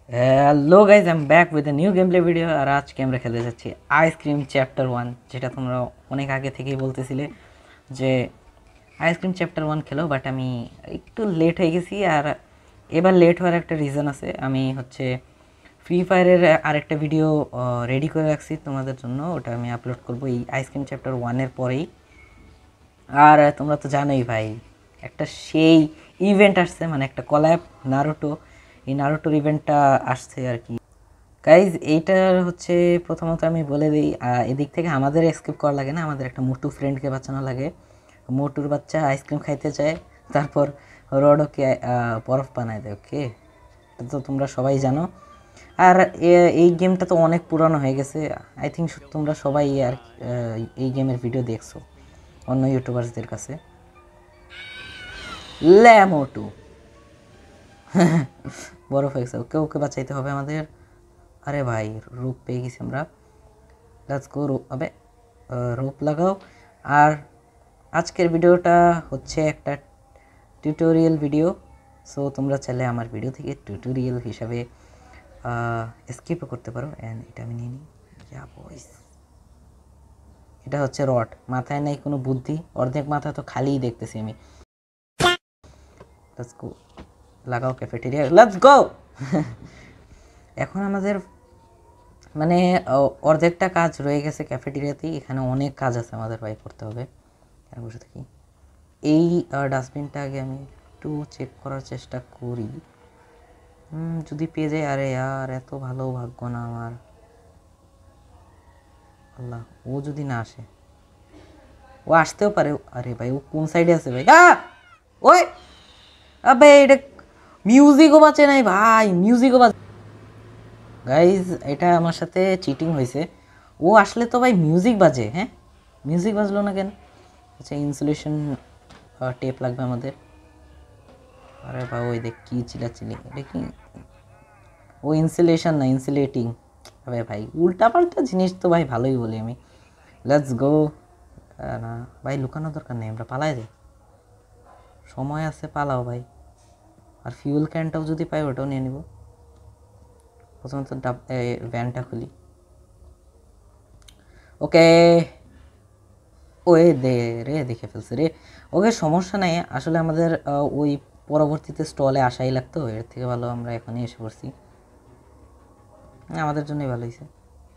Hello guys, I am back with a new game play video. আর আজকে আমরা খেলতে যাচ্ছি আইসক্রিম চ্যাপ্টার 1, যেটা তোমরা অনেক আগে থেকেই বলতেছিলে যে আইসক্রিম চ্যাপ্টার 1 খেলো, বাট আমি একটু লেট হয়ে গেছি। আর এবার লেট হওয়ার একটা রিজন আছে, আমি হচ্ছে ফ্রি ফায়ারের আরেকটা ভিডিও রেডি করে রাখছি তোমাদের জন্য, ওটা আমি আপলোড করবো এই আইসক্রিম চ্যাপ্টার 1-এর পরেই। আর তোমরা তো জানোই ভাই, একটা সেই ইভেন্ট আসছে, মানে একটা কলাব নারুটো, এই নারুটোর ইভেন্টটা আসছে আর কি গাইজ। এইটার হচ্ছে প্রথমত আমি বলে দিই, এদিক থেকে আমাদের এসকেপ করা লাগে না, আমাদের একটা মোটু ফ্রেন্ডকে বাঁচানো লাগে। মোটুর বাচ্চা আইসক্রিম খাইতে চায়, তারপর রডোকে বরফ বানায় দেয়। ওকে, এটা তো তোমরা সবাই জানো। আর এই গেমটা তো অনেক পুরানো হয়ে গেছে, আই থিঙ্ক তোমরা সবাই আর এই গেমের ভিডিও দেখছো অন্য ইউটিউবার্সদের কাছে। লে মোটু বরফ হয়ে গেছে, ওকে ওকে বাঁচাইতে হবে আমাদের। আরে ভাই, রূপ পেয়ে গেছি আমরা, লেটস গো। আবে রূপ লাগাও। আর আজকের ভিডিওটা হচ্ছে একটা টিউটোরিয়াল ভিডিও, সো তোমরা চাইলে আমার ভিডিও থেকে টিউটোরিয়াল হিসাবে স্কিপও করতে পারো। অ্যান্ড এটা আমি নিয়ে নিই, বয়স। এটা হচ্ছে রড, মাথায় নাই কোনো বুদ্ধি, অর্ধেক মাথা তো খালিই দেখতেছি আমি। লেটস গো, লাগাও ক্যাফেটেরিয়া, লেটস গো। এখন আমাদের মানে অর্ধেকটা কাজ রয়ে গেছে ক্যাফেটেরিয়াতেই, এখানে অনেক কাজ আছে আমাদের ভাই করতে হবে। এখানে বসে থাকি। এই ডাস্টবিনটা আগে আমি একটু চেক করার চেষ্টা করি, যদি পেয়ে যাই। আরে আর এত ভালো ভাগ্য না আমার, আল্লাহ, ও যদি না আসে। ও আসতেও পারে। আরে ভাই, ও কোন সাইডে আছে ভাই? ওই আবে, এটা মিউজিকও বাজে নাই ভাই, মিউজিকও বাজে। গাইজ, এটা আমার সাথে চিটিং হয়েছে। ও আসলে তো ভাই মিউজিক বাজে। হ্যাঁ, মিউজিক বাজলো না কেন? আচ্ছা, ইনসুলেশন টেপ লাগবে আমাদের। আরে ভাই, ওই দেখ কি চিলাচিলি, এটা কি? ও ইনসুলেশন না, ইনসুলেটিং। আরে ভাই, উল্টা পাল্টা জিনিস তো ভাই ভালোই বলি আমি। Let's go. না ভাই, লুকানোর দরকার নেই, আমরা পালাই যাই, সময় আছে, পালাও ভাই। আর ফিউল ক্যানটাও যদি পাই ওটাও নিয়ে নিব। প্রথমত ভ্যানটা খুলি। ওকে, ওই দে রে, দেখে ফেলছে রে। ওকে, সমস্যা নাই, আসলে আমাদের ওই পরবর্তীতে স্টলে আসাই লাগতো, এর থেকে ভালো আমরা এখনই এসে পড়ছি, আমাদের জন্যই ভালো হয়েছে।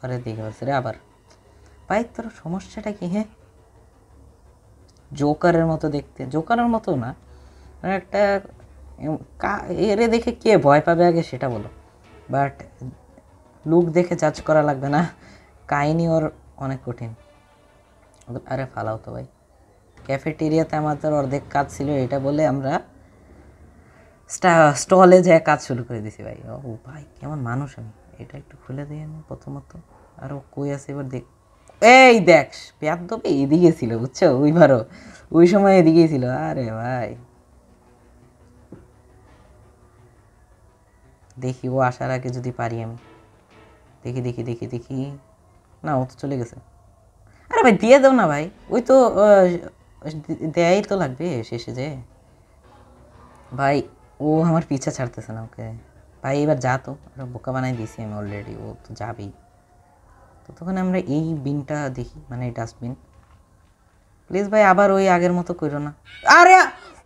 আরে দেখে ফেলছে রে আবার। ভাই, তোর সমস্যাটা কি? হ্যাঁ, জোকারের মতো দেখতে, জোকারের মতো না, একটা এরে দেখে কে ভয় পাবে আগে সেটা বলো। বাট লুক দেখে জাজ করা লাগবে না, কাহিনী ওর অনেক কঠিন। আরে ফালাও তো ভাই, ক্যাফেটেরিয়াতে আমাদের অর্ধেক কাজ ছিল, এটা বলে আমরা স্টলে যেয়ে কাজ শুরু করে দিছি ভাই। ও ভাই, কেমন মানুষ আমি। এটা একটু খুলে দিয়ে না প্রথমত। আর ও কই আছে এবার দেখ। এই দেখ, পেঁয়াজ দবে এদিকে ছিল, বুঝছো? ওইবারও ওই সময় এদিকেই ছিল। আরে ভাই, দেখি ও আসার আগে যদি পারি আমি। দেখি দেখি দেখি দেখি, না, ও তো চলে গেছে। আরে ভাই, দিয়ে দাও না ভাই, ওই তো দেয়াই তো লাগবে শেষে যে। ভাই, ও আমার পিছা ছাড়তেছে না। ওকে ভাই, এবার যা তো, বোকা বানাই দিয়েছি আমি অলরেডি, ও তো যাবেই। তো তখন আমরা এই বিনটা দেখি, মানে এই ডাস্টবিন। প্লিজ ভাই, আবার ওই আগের মতো করো না। আরে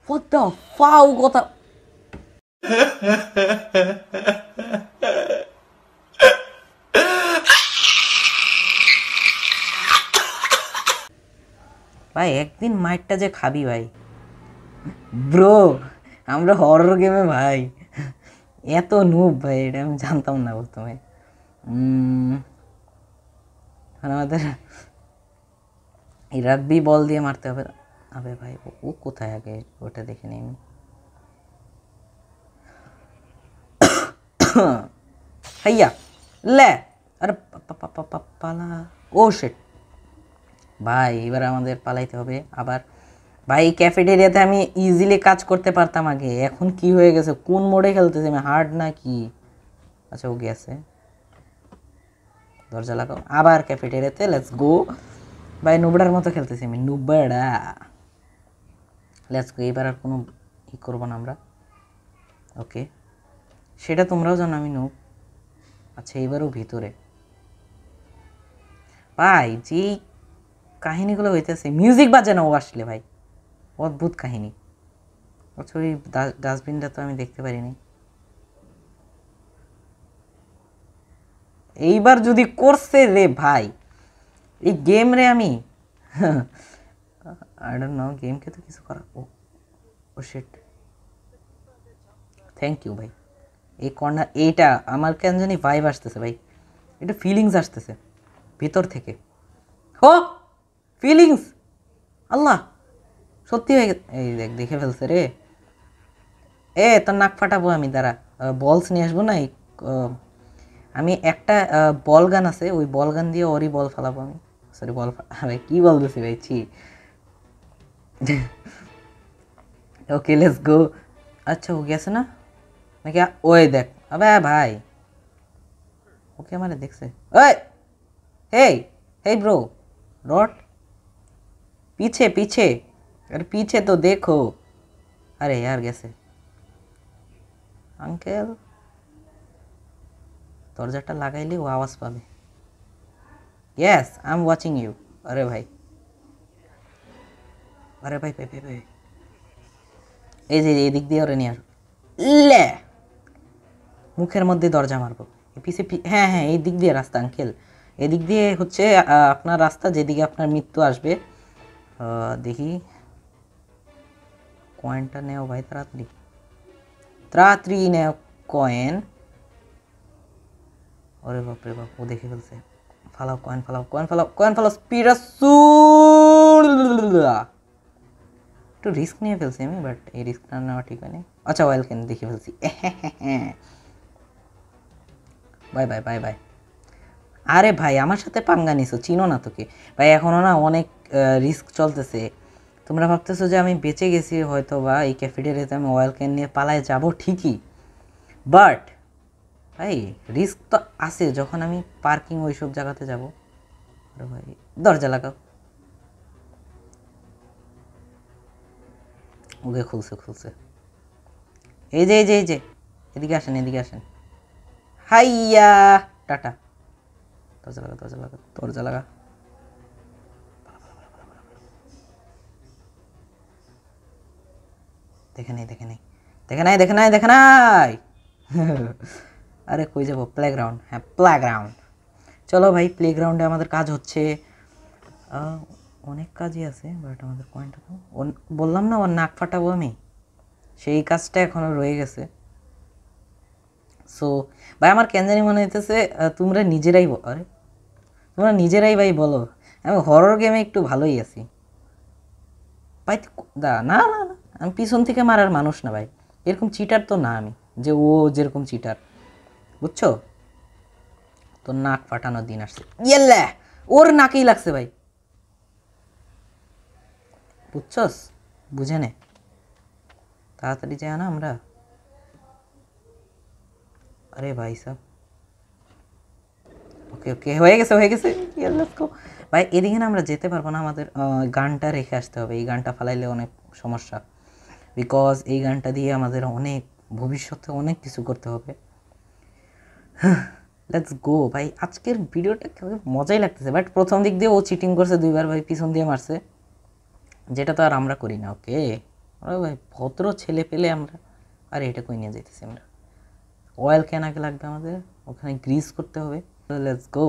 what the ফাউ কথা। ভাই, একদিন মাইরটা যে খাবি ভাই। ব্রো, আমরা হরর গেমে ভাই এত নুব ভাই, এটা আমি জানতাম না প্রথমে। আমাদের এই রাগবি বল দিয়ে মারতে হবে। আবে ভাই, ও কোথায় আগে ওটা দেখে নিই আমি। হাইয়া লে, আরে পালা। ও শিট ভাই, এবার আমাদের পালাইতে হবে আবার। ভাই, ক্যাফেটেরিয়াতে আমি ইজিলি কাজ করতে পারতাম আগে, এখন কি হয়ে গেছে? কোন মোডে খেলতেছি আমি, হার্ড না কি? আচ্ছা, ও গেছে, দরজা লাগাও। আবার ক্যাফেটেরিয়াতে, লেটস গো ভাই। নুবড়ার মতো খেলতেছি আমি, নুবড়া। লেটস গো, এবার আর কোনো করবো না আমরা। ওকে, সেটা তোমরাও জানো আমি নুব, আচ্ছা এবারও ভিতরে ভাই যেই কাহিনীগুলো হইতেছে, মিউজিক বাজে না ও আসলে ভাই, অদ্ভুত কাহিনী। আচ্ছা ওই ডাস্টবিনটা তো আমি দেখতে পারিনি। এইবার যদি করছে রে ভাই এই গেম রে আমি আই ডোন্ট নো, গেমকে তো কিছু করা। ও শিট, থ্যাংক ইউ ভাই। এই কর্নার এইটা আমার কেন জানি ভাইব আসতেছে ভাই, এটা ফিলিংস আসতেছে ভিতর থেকে। হো ফিলিংস, আল্লাহ সত্যি হয়ে গেছে। এই দেখ দেখে ফেলছে রে। তোর নাক ফাটাবো আমি, দাঁড়া বলস নিয়ে আসবো না। আমি একটা বল গান আছে, ওই বল গান দিয়ে ওরই বল ফালাবো আমি। সরি বল ভাই কী বলতেছি ভাই, ছি। Okay let's go. আচ্ছা ও গেছে না নাকি? ওই দেখ, আবে ভাই ওকে আমারে দেখছে। ওই হেই হেই ব্রো, রট पीछे पीछे, अरे पीछे तो देखो। अरे यार গেছে আঙ্কেল, দরজাটা লাগাইলে ও আওয়াজ পাবে। Yes I am watching you. আরে ভাই, আরে ভাই ভাই ভাই ভাই, এই যে এদিক দিয়ে ওরে নিয়ে আসো। লে মুখের মধ্যে দরজা মারবো। পিছে হ্যাঁ হ্যাঁ এই দিক দিয়ে রাস্তা আঙ্কেল, এদিক দিয়ে হচ্ছে আপনার রাস্তা, যেদিকে আপনার মৃত্যু আসবে। দেখি কয়েনটা নেও ভাই, তাড়াতাড়ি তাড়াতাড়ি নেও কয়েন। ওরে বাপ রে বাপ, ও দেখে ফেলছে। ফালাও কয়েন, ফালাও কয়েন, ফালাও কয়েন, ফালাও স্পিড। একটু রিস্ক নিয়ে ফেলছি আমি, বাট এই রিস্কটা নেওয়া ঠিক হয়নি। আচ্ছা ওয়েল কেন দেখে ফেলছি। Bye bye bye bye. আরে ভাই আমার সাথে পাঙ্গা নিছো, চিনো না তোকে ভাই, এখনও না অনেক রিস্ক চলতেছে। তোমরা ভাবতেছো যে আমি বেঁচে গেছি হয়তো বা এই ক্যাফেটেরিয়াতে আমি অয়েল ক্যান নিয়ে পালায় যাব ঠিকই, বাট ভাই রিস্ক তো আছে যখন আমি পার্কিং ওই সব জায়গাতে যাব। আরে ভাই দরজা লাগাও। ওকে খুলছে খুলছে, এই যে এই যে এই যে, এদিকে আসেন এদিকে আসেন। হাইয়া টাটা। দরজা লাগা দরজা লাগা দরজা লাগা। দেখে নাই দেখে নাই দেখে নাই দেখে নাই দেখে নাই। আরে কই যাবো? প্লেগ্রাউন্ড, হ্যাঁ প্লেগ্রাউন্ড। চলো ভাই প্লেগ্রাউন্ডে আমাদের কাজ হচ্ছে, অনেক কাজই আছে, বাট আমাদের পয়েন্টটা তো বললাম না ওর নাক ফাটাবো আমি, সেই কাজটা এখনও রয়ে গেছে। সো ভাই আমার কেন জানি মনে হইতেছে তোমরা নিজেরাই আরে তোমরা নিজেরাই ভাই বলো আমি হরর গেমে একটু ভালোই আছি ভাই। না না না, আমি পিছন থেকে মারার মানুষ না ভাই, এরকম চিটার তো না আমি, যে ও যেরকম চিটার, বুঝছো তো। নাক ফাটানোর দিন আসছে। ইয়েল্লা ওর নাকেই লাগছে ভাই, বুঝছস? বুঝে নে তাড়াতাড়ি যায় না আমরা। আরে ভাই সাব, ওকে ওকে হয়ে গেছে হয়ে গেছে। ভাই এদিকে না আমরা যেতে পারবো না, আমাদের গানটা রেখে আসতে হবে। এই গানটা ফালাইলে অনেক সমস্যা, বিকজ এই গানটা দিয়ে আমাদের অনেক ভবিষ্যতে অনেক কিছু করতে হবে। লেটস গো ভাই, আজকের ভিডিওটা মজাই লাগতেছে, বাট প্রথম দিক দিয়ে ও চিটিং করছে দুইবার ভাই, পিছন দিয়ে মারছে, যেটা তো আর আমরা করি না। ওকে আরে ভাই ভদ্র ছেলে পেলে আমরা। আরে এটা কই নিয়ে যাইতেছি আমরা? অয়েল কেন আগে লাগবে আমাদের, ওখানে গ্রিস করতে হবে। Let's go.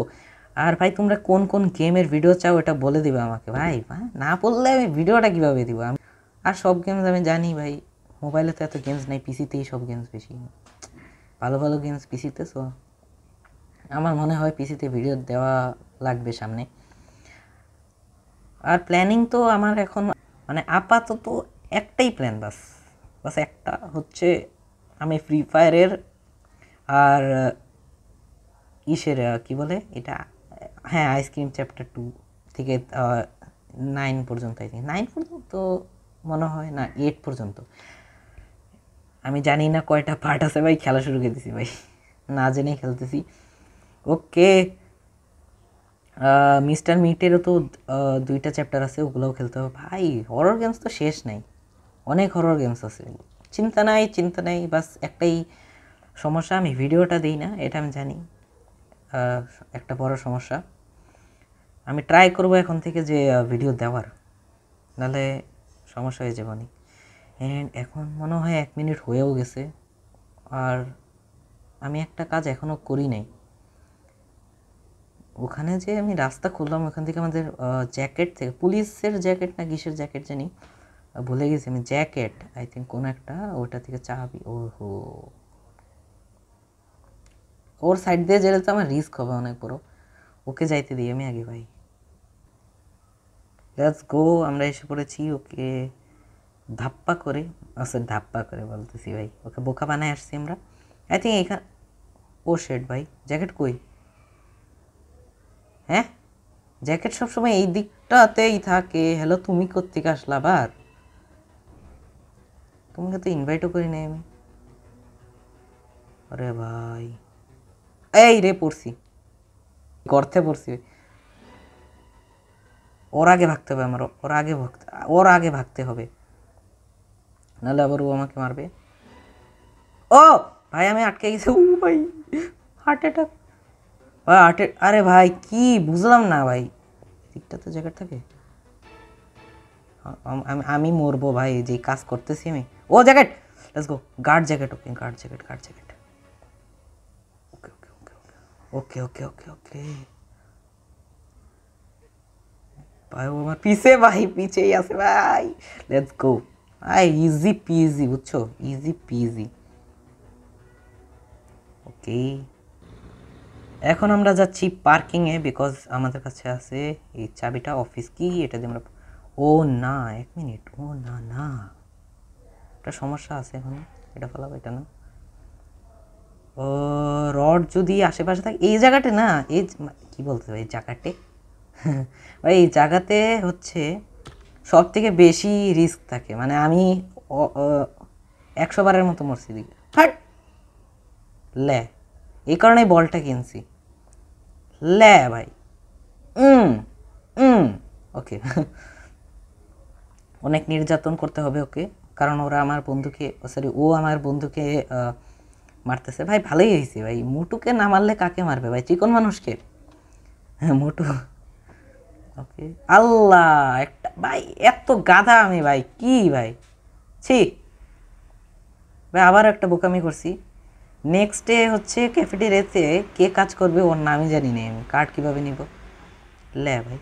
আর ভাই তোমরা কোন কোন গেমের ভিডিও চাও এটা বলে দিবে আমাকে ভাই, না বললে আমি ভিডিওটা কীভাবে দিব আমি? আর সব গেমস আমি জানি ভাই, মোবাইলে তো এত গেমস নাই, পিসিতেই সব গেমস বেশি, ভালো ভালো গেমস পিসিতে। সো আমার মনে হয় পিসিতে ভিডিও দেওয়া লাগবে সামনে। আর প্ল্যানিং তো আমার এখন মানে আপাতত একটাই প্ল্যান, বাস বাস একটা হচ্ছে আমি ফ্রি ফায়ারের আর ইসের কী বলে এটা, হ্যাঁ আইসক্রিম চ্যাপ্টার 2 থেকে 9 পর্যন্ত, আই থিঙ্ক 9 পর্যন্ত মনে হয়, না 8 পর্যন্ত, আমি জানি না কয়টা পার্ট আছে ভাই, খেলা শুরু করে দিছি ভাই, না জেনেই খেলতেছি। ওকে মিস্টার মিটেরও তো 2টা চ্যাপ্টার আছে, ওগুলোও খেলতে হবে ভাই। হরর গেমস তো শেষ নাই, অনেক হরর গেমস আছে, চিন্তা নাই চিন্তা নাই। বাস একটাই সমস্যা, আমি ভিডিওটা দিই না, এটা আমি জানি, একটা বড় সমস্যা। আমি ট্রাই করব এখন থেকে যে ভিডিও দেওয়ার, নাহলে সমস্যা হয়ে যাবে অনেক। অ্যান্ড এখন মনে হয় 1 মিনিট হয়েও গেছে, আর আমি একটা কাজ এখনও করি নাই। ওখানে যে আমি রাস্তা খুললাম, ওখান থেকে আমাদের জ্যাকেট থেকে, পুলিশের জ্যাকেট না কিসের জ্যাকেট জানি, ভুলে গেছি আমি, জ্যাকেট আই থিঙ্ক কোন একটা, ওটা থেকে চাবি। ওহো, ওর সাইড দিয়ে যেতে তো আমার রিস্ক হবে অনেক বড়। ওকে যাইতে দিই আমি আগে ভাই। লেটস গো, আমরা এসে পড়েছি। ওকে ধাপ্পা করে, আচ্ছা ধাপ্পা করে বলতেছি ভাই, ওকে বোকা বানায় আসছি আমরা আই থিঙ্ক এখানে। ও শেট ভাই, জ্যাকেট কই? হ্যাঁ, জ্যাকেট সবসময় এই দিকটাতেই থাকে। হ্যালো, তুমি কোত্থেকে আসলা আবার? তোমাকে তো ইনভাইটও করি নাই আমি। আরে ভাই, এই রে পড়ছি, গর্তে পড়ছি। ওর আগে ভাগতে হবে আমার, ওর আগে ভাগতে হবে, নাহলে আবার ও আমাকে মারবে। ও ভাই, আমি আটকে গেছি। ও ভাই, হার্ট অ্যাটাক ভাই, আরে ভাই কি বুঝলাম না ভাই, দিকটা তো জ্যাকেট থাকে। আমি মরবো ভাই, যে কাজ করতেছি আমি। ও jacket, let's go, guard jacket. Okay, guard jacket, guard jacket. Okay okay okay okay okay okay okay. ভাই ও আমার পিছে, ভাই পিছেই আছে ভাই। লেটস গো ভাই, ইজি পিজি, বুঝছো, ইজি পিজি। ওকে, এখন আমরা যাচ্ছি পার্কিংয়ে, বিকজ আমাদের কাছে আছে এই চাবিটা, অফিস কি, এটা দিয়ে আমরা। ও না, 1 মিনিট, ও না না, একটা সমস্যা আছে এখন। এটা ফেলাবো, এটা না। ও, রড যদি আশেপাশে থাকে এই জায়গাতে না, এই কি বলতে হবে, এই জায়গাতে ভাই, এই জায়গাতে হচ্ছে সব থেকে বেশি রিস্ক থাকে। মানে আমি 100 বারের মতো মরছি দিকে, হাট লে, এই কারণে বলটা কিনছি। লে ভাই, ওকে অনেক নির্যাতন করতে হবে ওকে, কারণ ওরা আমার বন্ধুকে, সরি ও আমার বন্ধুকে মারতেছে। ভাই ভালোই হয়েছে ভাই, মুটুকে না মারলে কাকে মারবে ভাই, চিকন মানুষকে। হ্যাঁ মুটু। ওকে, আল্লাহ একটা ভাই, এত গাধা আমি ভাই, কি ভাই, ছি ভাই, আবার একটা বোকামি করছি। নেক্সট ডে হচ্ছে ক্যাফেটেরিয়াতে কে কাজ করবে ওর নামই জানি না আমি, কার্ড কীভাবে নিব। লে ভাই,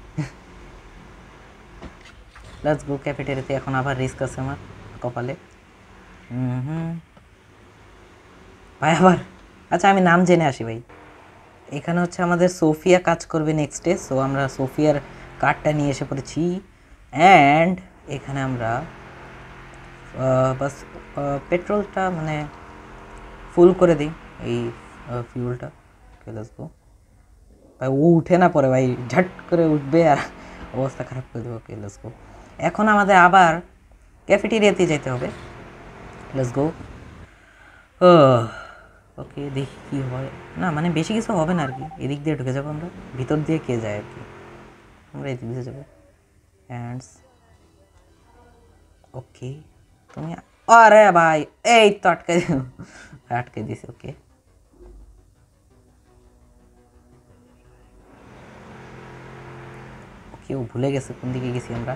লেটস গো ক্যাফেটেরিয়াতে। এখন আবার রিস্ক আছে আমার কপালে। ভাই আবার, আচ্ছা আমি নাম জেনে আসি ভাই। এখানে হচ্ছে আমাদের সোফিয়া কাজ করবে নেক্সট ডে, সো আমরা সোফিয়ার কার্ডটা নিয়ে এসে পড়েছি। অ্যান্ড এখানে আমরা বাস পেট্রোলটা মানে ফুল করে দিই, এই ফিউলটা। লেটস গো ভাই, ও উঠে না পরে ভাই, ঝট করে উঠবে আর অবস্থা খারাপ করে দেবো। ওকে লেটস গো, এখন আমাদের আবার ক্যাফেটেরিয়াতে যেতে হবে। Let's go. ওকে দেখি কী হয়, না মানে বেশি কিছু হবে না আর কি। এদিক দিয়ে ঢুকে যাবো আমরা, ভিতর দিয়ে কে যায় আর কি, আমরা এদিক দিয়ে যাবো। হ্যান্ডস, ওকে তুমি, আরে ভাই এই তো আটকে আটকে দিছে। ওকে ওকে, ও ভুলে গেছে কোন দিকে গেছি আমরা,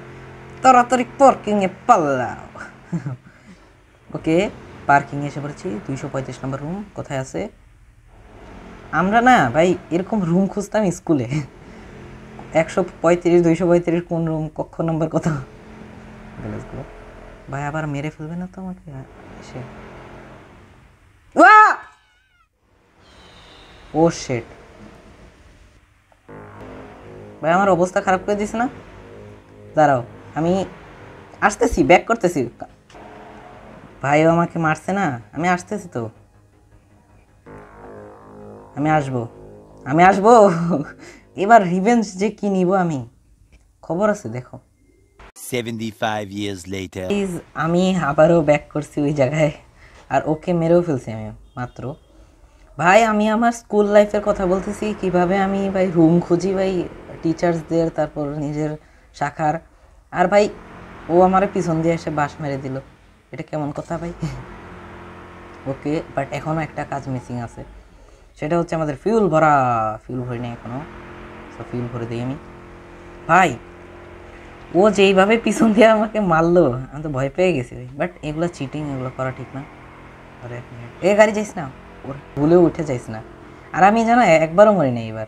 তাড়াতাড়ি পার্কিংয়ে পাল্লাও। ওকে, পার্কিংয়ে এসে পড়েছি। 235 নম্বর রুম কোথায় আছে? আমরা না ভাই এরকম রুম খুঁজতাম স্কুলে, 135 235 কোন রুম, কক্ষ নম্বর কত। ভাই আবার মেরে ফেলবে না তো আমাকে এসে? ও শেট ভাই, আমার অবস্থা খারাপ করে দিস না। দাঁড়াও, আমি আসতেছি, ব্যাক করতেছি। ভাইও আমাকে মারছে না, আমি আসতেছি তো, আমি আসবো, আমি আসবো। এবার রিভেঞ্জ যে কি নিব আমি, খবর আছে দেখো। 75 years later. প্লিজ, আমি আবারও ব্যাক করছি ওই জায়গায়, আর ওকে মেরেও ফেলছি আমি মাত্র। ভাই আমি আমার স্কুল লাইফের কথা বলতেছি, কিভাবে আমি ভাই রুম খুঁজি ভাই টিচার্সদের, তারপর নিজের শাখার, আর ভাই ও আমার পিছন দিয়ে এসে বাস মেরে দিল। এটা কেমন কথা ভাই? ওকে, বাট এখনও একটা কাজ মিসিং আছে। সেটা হচ্ছে আমাদের ফিউল ভরা। ফিউল ভরি নেই এখনো, তো ফিউল ভরে দিই আমি। ভাই ও যেইভাবে পিছন দিয়ে আমাকে মারলো আমি তো ভয় পেয়ে গেছি ভাই। বাট এগুলো চিটিং, এগুলো করা ঠিক না। আরে এক মিনিট, এ গাড়ি যাইস না, ওর ভুলেও উঠে যাইস না। আর আমি জানো একবারও মরি না এবার।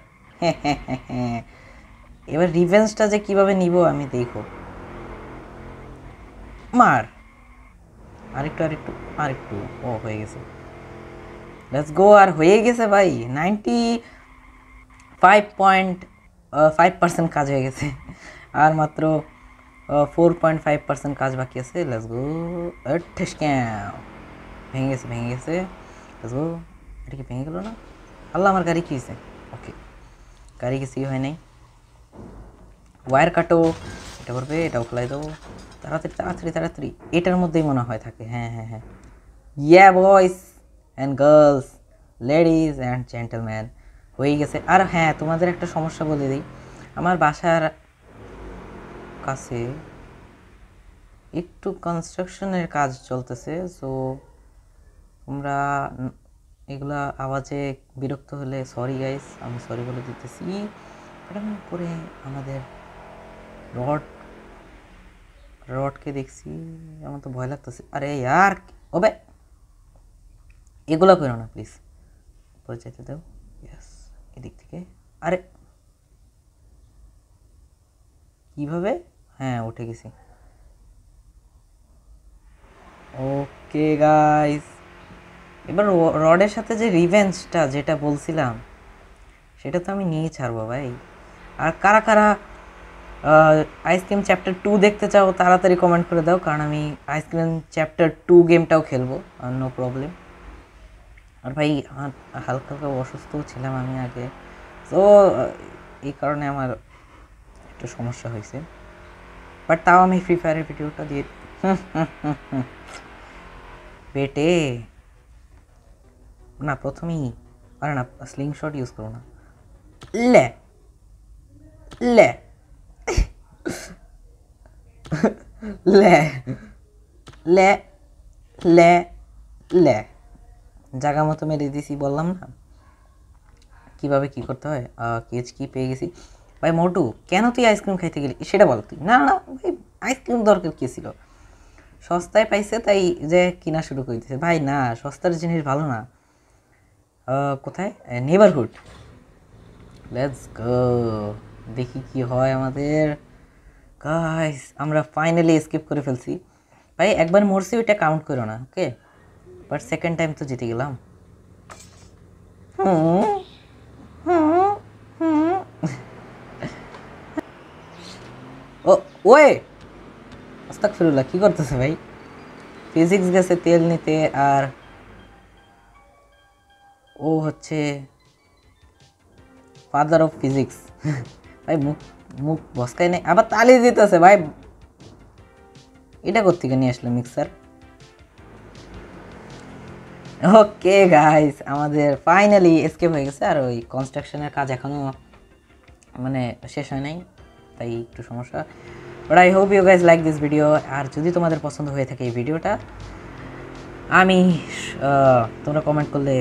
এবার রিভেঞ্জটা যে কিভাবে নিব আমি দেখো। মার, আরেকটু আরেকটু আরেকটু। ও হয়ে গেছে, লেটস গো। আর হয়ে গেছে ভাই, 95.5% কাজ হয়ে গেছে। আর মাত্র 4.5% কাজ বাকি আছে। Let's go. ভেঙে গেছে, ভেঙে গেছে। Let's go. এটা কি ভেঙে গেল না? আল্লাহ, আমার গাড়ি কি হয়েছে? ওকে, গাড়ি কিছুই হয় নাই। ওয়্যার কাটো, এটা করবে, এটাও খোলাই দেবো। তাড়াতাড়ি তাড়াতাড়ি তাড়াতাড়ি, এটার মধ্যেই মনে হয় থাকে। হ্যাঁ হ্যাঁ হ্যাঁ, ইয়া বয়েস and girls, ladies and gentleman, হয়ে গেছে। আর হ্যাঁ, তোমাদের একটা সমস্যা বলে দিই, আমার বাসার কাছে একটু কনস্ট্রাকশনের কাজ চলতেছে। সো তোমরা এগুলা আওয়াজে বিরক্ত হলে সরি গাইস, আমি সরি বলে দিতেছি। এটা আমি পরে আমাদের রডকে দেখছি, আমার তো ভয় লাগতেছে। আরে ইয়ার, ওবে এগুলো করো না প্লিজ, পরে যেতে দাও। ইয়েস, এদিক থেকে। আরে কিভাবে? হ্যাঁ, উঠে গেছি। ওকে গাইস, এবার রডের সাথে যে রিভেঞ্জটা যেটা বলছিলাম সেটা তো আমি নিয়েই ছাড়বো ভাই। আর কারা কারা আইসক্রিম চ্যাপ্টার 2 দেখতে চাও তাড়াতাড়ি কমেন্ট করে দাও, কারণ আমি আইসক্রিম চ্যাপ্টার 2 গেমটাও খেলবো, নো প্রবলেম। আর ভাই হালকা হালকা অসুস্থও ছিলাম আমি আগে, তো এই কারণে আমার একটু সমস্যা হয়েছে। বাট তাও আমি ফ্রি ফায়ারের ভিডিওটা দিয়ে পেটে না প্রথমেই, আরে না স্লিং শট ইউজ করো না। লে লে লে লে লে লে, জায়গা মতো মেরে দিছি, বললাম না কিভাবে কি করতে হয়। কেচ কি পেয়ে গেছি। ভাই মোটু, কেন তুই আইসক্রিম খাইতে গেলি সেটা বল তুই। না না ভাই, আইসক্রিম দরকার কি ছিল? সস্তায় পাইছে তাই যে কিনা শুরু করে দিয়েছে। ভাই না, সস্তার জিনিস ভালো না। কোথায়? নেবারহুড। লেটস গো, দেখি কি হয় আমাদের। গাইস আমরা ফাইনালি এসকেপ করে ফেলছি। ভাই একবার মরছি, ওইটা কাউন্ট করো না, ওকে? বাট সেকেন্ড টাইম তো জিতে গেলাম। ও ওয়ে, আস্তাগফিরুল্লাহ, কি করতেছে ভাই? ফিজিক্স গেছে তেল নিতে, আর ও হচ্ছে ফাদার অফ ফিজিক্স। ভাই মুখ মুখ বসকাই নেই, আবার তালি দিতেছে ভাই। এটা কোত্থেকে নিয়ে আসলো মিক্সার? ওকে গাইস, আমাদের ফাইনালি এসকেপ হয়ে গেছে। আর ওই কনস্ট্রাকশনের কাজ এখনো মানে শেষ হয় নাই, তাই একটু সমস্যা। But I hope you guys like this video. আর যদি তোমাদের পছন্দ হয়ে থাকে এই ভিডিওটা, আমি তোমরা কমেন্ট করলে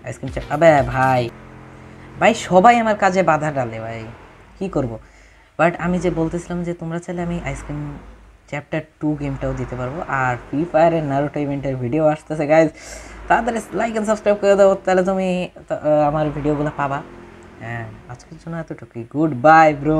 আইসক্রিম আবে ভাই ভাই সবাই আমার কাজে বাধা ডালে ভাই, কি করব। বাট আমি যে বলতেছিলাম যে তোমরা চাইলে আমি আইসক্রিম চ্যাপ্টার 2 গেমটাও দিতে পারবো। আর ফ্রি ফায়ারের নারুটো ইভেন্টের ভিডিও আসতেছে গাইজ, তাড়াতাড়ি লাইক অ্যান্ড সাবস্ক্রাইব করে দাও, তাহলে তুমি আমার ভিডিওগুলো পাবা। হ্যাঁ, আজকের জন্য এতটুকুই। Good bye bro.